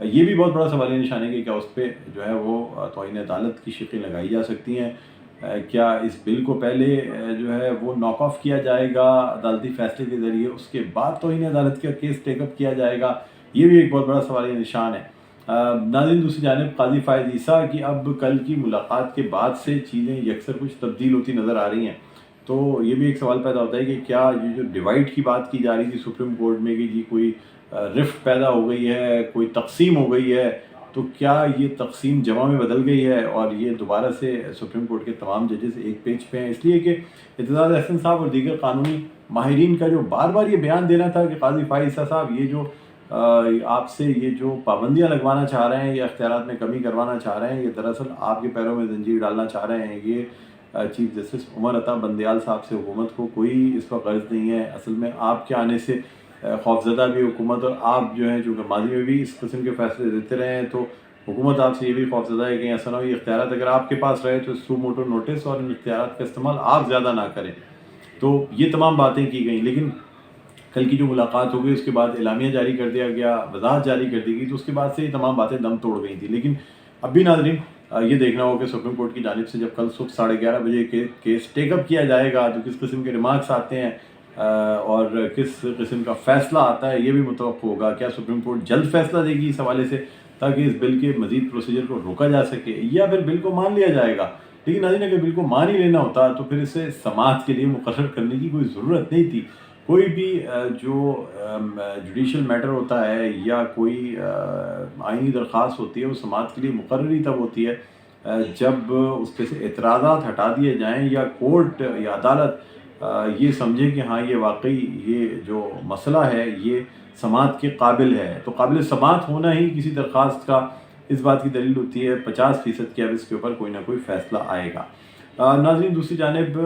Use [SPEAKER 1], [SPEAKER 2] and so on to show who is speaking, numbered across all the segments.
[SPEAKER 1] یہ بھی بہت بڑا سوالیہ نشان ہے کہ کیا اس پہ جو ہے وہ توہین عدالت کی شقیں لگائی جا سکتی ہیں، کیا اس بل کو پہلے جو ہے وہ ناک آف کیا جائے گا عدالتی فیصلے کے ذریعے، اس کے بعد توہین عدالت کا کیس ٹیک اپ کیا جائے گا، یہ بھی ایک بہت بڑا سوالیہ نشان ہے۔ ناظرین، دوسری جانب قاضی فائز عیسیٰ کی اب کل کی ملاقات کے بعد سے چیزیں یکسر کچھ تبدیل ہوتی نظر آ رہی ہیں، تو یہ بھی ایک سوال پیدا ہوتا ہے کہ کیا یہ جو ڈیوائڈ کی بات کی جا رہی تھی سپریم کورٹ میں کہ جی کوئی رفٹ پیدا ہو گئی ہے، کوئی تقسیم ہو گئی ہے، تو کیا یہ تقسیم جمع میں بدل گئی ہے اور یہ دوبارہ سے سپریم کورٹ کے تمام ججز ایک پیج پہ ہیں؟ اس لیے کہ اعتزاز احسن صاحب اور دیگر قانونی ماہرین کا جو بار بار یہ بیان دینا تھا کہ قاضی فائز عیسیٰ صاحب یہ جو آپ سے یہ جو پابندیاں لگوانا چاہ رہے ہیں یا اختیارات میں کمی کروانا چاہ رہے ہیں، یہ دراصل آپ کے پیروں میں زنجیر ڈالنا چاہ رہے ہیں۔ یہ چیف جسٹس عمر عطا بندیال صاحب سے حکومت کو کوئی اس کا غرض نہیں ہے، اصل میں آپ کے آنے سے خوفزدہ بھی حکومت، اور آپ جو ہیں جو کہ ماضی میں بھی اس قسم کے فیصلے دیتے رہے ہیں، تو حکومت آپ سے یہ بھی خوفزدہ ہے کہ ایسا نہ ہو یہ اختیارات اگر آپ کے پاس رہے تو سو موٹو نوٹس اور ان اختیارات کا استعمال آپ زیادہ نہ کریں۔ تو یہ تمام باتیں کی گئیں، لیکن کل کی جو ملاقات ہو گئی اس کے بعد اعلامیہ جاری کر دیا گیا، وضاحت جاری کر دی گئی، تو اس کے بعد سے یہ تمام باتیں دم توڑ گئی تھیں۔ لیکن اب بھی ناظرین یہ دیکھنا ہوگا کہ سپریم کورٹ کی جانب سے جب کل صبح 11:30 بجے کیس ٹیک اپ کیا جائے گا تو کس قسم کے ریمارکس آتے ہیں اور کس قسم کا فیصلہ آتا ہے، یہ بھی متوقع ہوگا۔ کیا سپریم کورٹ جلد فیصلہ دے گی اس حوالے سے تاکہ اس بل کے مزید پروسیجر کو روکا جا سکے، یا پھر بل کو مان لیا جائے گا؟ لیکن ناظرین اگر بل کو مان ہی لینا ہوتا تو پھر اسے سماعت کے لیے مقرر کرنے کی کوئی ضرورت نہیں تھی۔ کوئی بھی جو جوڈیشل میٹر ہوتا ہے یا کوئی آئینی درخواست ہوتی ہے وہ سماعت کے لیے مقرر ہی تب ہوتی ہے جب اس پہ سے اعتراضات ہٹا دیے جائیں یا کورٹ یا عدالت یہ سمجھے کہ ہاں یہ واقعی یہ جو مسئلہ ہے یہ سماعت کے قابل ہے، تو قابل سماعت ہونا ہی کسی درخواست کا اس بات کی دلیل ہوتی ہے 50% کہ اب اس کے اوپر کوئی نہ کوئی فیصلہ آئے گا۔ ناظرین، دوسری جانب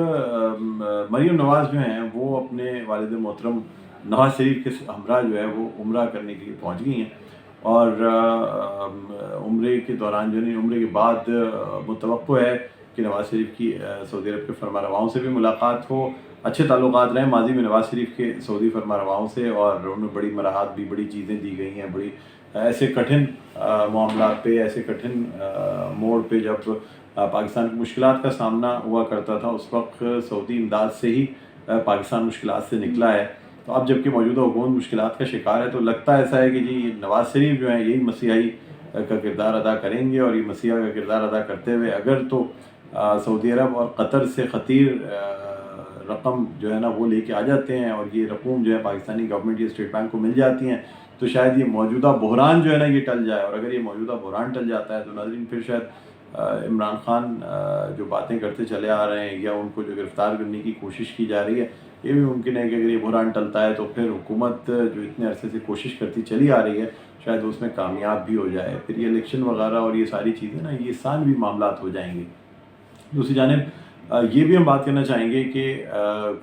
[SPEAKER 1] مریم نواز جو ہیں وہ اپنے والد محترم نواز شریف کے ہمراہ جو ہے وہ عمرہ کرنے کے لیے پہنچ گئی ہیں، اور عمرے کے دوران جو ہے عمرے کے بعد متوقع ہے کہ نواز شریف کی سعودی عرب کے فرما رواؤں سے بھی ملاقات ہو۔ اچھے تعلقات رہے ماضی میں نواز شریف کے سعودی فرما رواؤں سے، اور ان میں بڑی مراحت بھی، بڑی چیزیں دی گئی ہیں، بڑی ایسے کٹھن معاملات پہ، ایسے کٹھن موڑ پہ جب پاکستان کی مشکلات کا سامنا ہوا کرتا تھا اس وقت سعودی امداد سے ہی پاکستان مشکلات سے نکلا ہے۔ تو اب جب کہ موجودہ حکومت مشکلات کا شکار ہے تو لگتا ایسا ہے کہ جی نواز شریف جو ہیں یہی مسیحائی کا کردار ادا کریں گے، اور یہ مسیحا کا کردار ادا کرتے ہوئے اگر تو سعودی عرب اور قطر سے خطیر رقم جو ہے نا وہ لے کے آ جاتے ہیں، اور یہ رقوم جو ہے پاکستانی گورنمنٹ یا اسٹیٹ بینک کو مل جاتی ہیں، تو شاید یہ موجودہ بحران جو ہے نا یہ ٹل جائے، اور اگر یہ موجودہ بحران ٹل جاتا ہے تو ناظرین پھر شاید عمران خان جو باتیں کرتے چلے آ رہے ہیں یا ان کو جو گرفتار کرنے کی کوشش کی جا رہی ہے، یہ بھی ممکن ہے کہ اگر یہ بحران ٹلتا ہے تو پھر حکومت جو اتنے عرصے سے کوشش کرتی چلی آ رہی ہے شاید اس میں کامیاب بھی ہو جائے، پھر یہ الیکشن وغیرہ اور یہ ساری چیزیں نا یہ ثانوی معاملات ہو جائیں گے۔ دوسری جانب یہ بھی ہم بات کرنا چاہیں گے کہ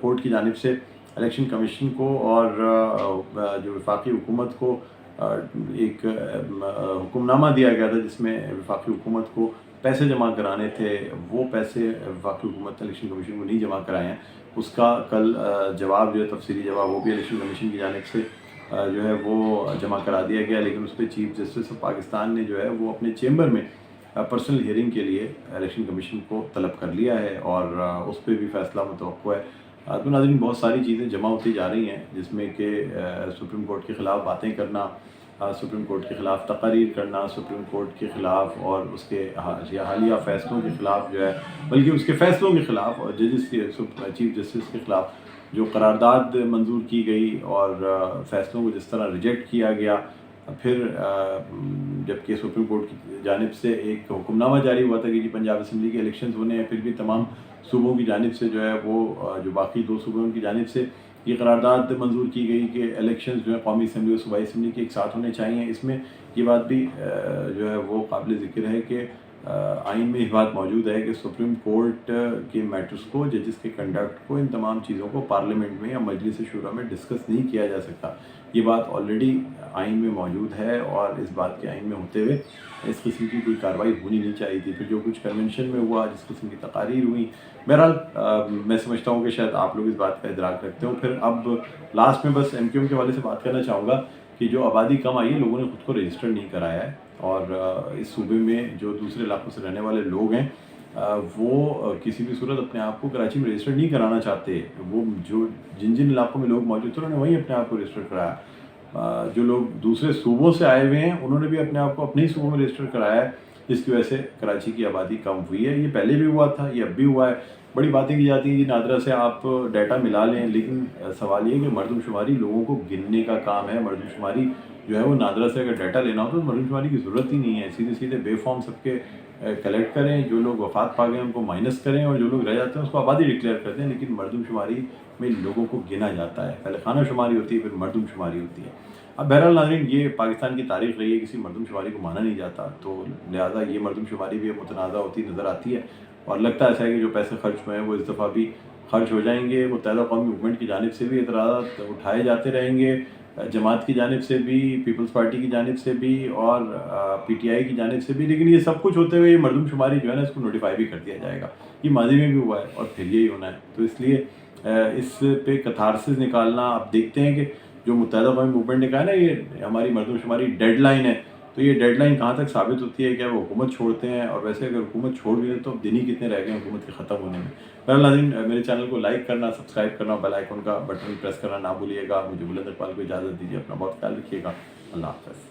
[SPEAKER 1] کورٹ کی جانب سے الیکشن کمیشن کو اور جو وفاقی حکومت کو ایک حکم نامہ دیا گیا تھا جس میں وفاقی حکومت کو پیسے جمع کرانے تھے، وہ پیسے وفاقی حکومت الیکشن کمیشن کو نہیں جمع کرائے ہیں، اس کا کل جواب جو ہے تفصیلی جواب وہ بھی الیکشن کمیشن کی جانب سے جو ہے وہ جمع کرا دیا گیا، لیکن اس پہ چیف جسٹس آف پاکستان نے جو ہے وہ اپنے چیمبر میں پرسنل ہیئرنگ کے لیے الیکشن کمیشن کو طلب کر لیا ہے، اور اس پہ بھی فیصلہ متوقع ہے۔ تو ناظرین بہت ساری چیزیں جمع ہوتی جا رہی ہیں جس میں کہ سپریم کورٹ کے خلاف باتیں کرنا، سپریم کورٹ کے خلاف تقاریر کرنا، سپریم کورٹ کے خلاف اور اس کے حالیہ فیصلوں کے خلاف جو ہے، بلکہ اس کے فیصلوں کے خلاف اور ججز کے چیف جسٹس کے خلاف جو قرارداد منظور کی گئی اور فیصلوں کو جس طرح ریجیکٹ کیا گیا، پھر جبکہ سپریم کورٹ کی جانب سے ایک حکم نامہ جاری ہوا تھا کہ جی پنجاب اسمبلی کے الیکشنز ہونے ہیں، پھر بھی تمام صوبوں کی جانب سے جو ہے وہ جو باقی 2 صوبوں کی جانب سے یہ قرارداد منظور کی گئی کہ الیکشنز جو ہے قومی اسمبلی اور صوبائی اسمبلی کے ایک ساتھ ہونے چاہیے۔ اس میں یہ بات بھی جو ہے وہ قابل ذکر ہے کہ آئین میں یہ بات موجود ہے کہ سپریم کورٹ کے میٹرز کو، ججز کے کنڈکٹ کو، ان تمام چیزوں کو پارلیمنٹ میں یا مجلس شورا میں ڈسکس نہیں کیا جا سکتا۔ یہ بات آلریڈی آئین میں موجود ہے، اور اس بات کے آئین میں ہوتے ہوئے اس قسم کی کوئی کارروائی ہونی نہیں چاہیے تھی۔ پھر جو کچھ کنونشن میں ہوا، جس قسم کی تقاریر ہوئی، بہرحال میں سمجھتا ہوں کہ شاید آپ لوگ اس بات کا ادراک رکھتے ہوں۔ پھر اب لاسٹ میں بس ایم کیو ایم کے حوالے سے بات کرنا چاہوں گا کہ جو آبادی کم آئی ہے لوگوں نے خود کو رجسٹر نہیں کرایا ہے، اور اس صوبے میں جو دوسرے علاقوں سے رہنے والے لوگ ہیں وہ کسی بھی صورت اپنے آپ کو کراچی میں رجسٹر نہیں کرانا چاہتے. وہ جو جن علاقوں میں لوگ موجود تھے انہوں نے وہیں اپنے آپ کو رجسٹر کرایا. جو لوگ دوسرے صوبوں سے آئے ہوئے ہیں انہوں نے بھی اپنے آپ کو اپنے ہی صوبوں میں رجسٹر کرایا ہے، جس کی وجہ سے کراچی کی آبادی کم ہوئی ہے. یہ پہلے بھی ہوا تھا، یہ اب بھی ہوا ہے. بڑی باتیں کی جاتی ہیں کہ نادرا سے آپ ڈیٹا ملا لیں، لیکن سوال یہ ہے کہ مردم شماری لوگوں کو گننے کا کام ہے. مردم شماری جو ہے وہ نادرا سے اگر ڈیٹا لینا ہو تو مردم شماری کی ضرورت ہی نہیں ہے. سیدھے بے فارم سب کے کلیکٹ کریں، جو لوگ وفات پا گئے ان کو مائنس کریں، اور جو لوگ رہ جاتے ہیں اس کو آبادی ڈکلیئر کر دیں. لیکن مردم شماری میں لوگوں کو گنا جاتا ہے. پہلے خانہ شماری ہوتی ہے، پھر مردم شماری ہوتی ہے. اب بہرحال ناظرین، یہ پاکستان کی تاریخ رہی ہے، کسی مردم شماری کو مانا نہیں جاتا، تو لہٰذا یہ مردم شماری بھی متنازع ہوتی نظر آتی ہے. اور لگتا ایسا ہے کہ جو پیسے خرچ ہوئے ہیں وہ اس دفعہ بھی خرچ ہو جائیں گے. متحدہ قومی موومنٹ کی جانب سے بھی اعتراضات اٹھائے جاتے رہیں گے، جماعت کی جانب سے بھی، پیپلز پارٹی کی جانب سے بھی، اور پی ٹی آئی کی جانب سے بھی. لیکن یہ سب کچھ ہوتے ہوئے یہ مردم شماری جو ہے نا اس کو نوٹیفائی بھی کر دیا جائے گا. یہ ماضی میں بھی ہوا ہے اور پھر یہی ہونا ہے. تو اس لیے اس پہ کتھارسس نکالنا، آپ دیکھتے ہیں کہ جو متحدہ قومی موومنٹ نے کہا نا یہ ہماری مردم شماری ڈیڈ لائن ہے، تو یہ ڈیڈ لائن کہاں تک ثابت ہوتی ہے؟ کیا وہ حکومت چھوڑتے ہیں؟ اور ویسے اگر حکومت چھوڑ بھی دیں تو دن ہی کتنے رہ گئے ہیں حکومت کے ختم ہونے میں. بہرحال ناظرین، میرے چینل کو لائک کرنا، سبسکرائب کرنا، بیل آئیکن کا بٹن پریس کرنا نہ بھولیے گا. مجھے بلند اقبال کو اجازت دیجیے. اپنا بہت خیال رکھیے گا. اللہ حافظ.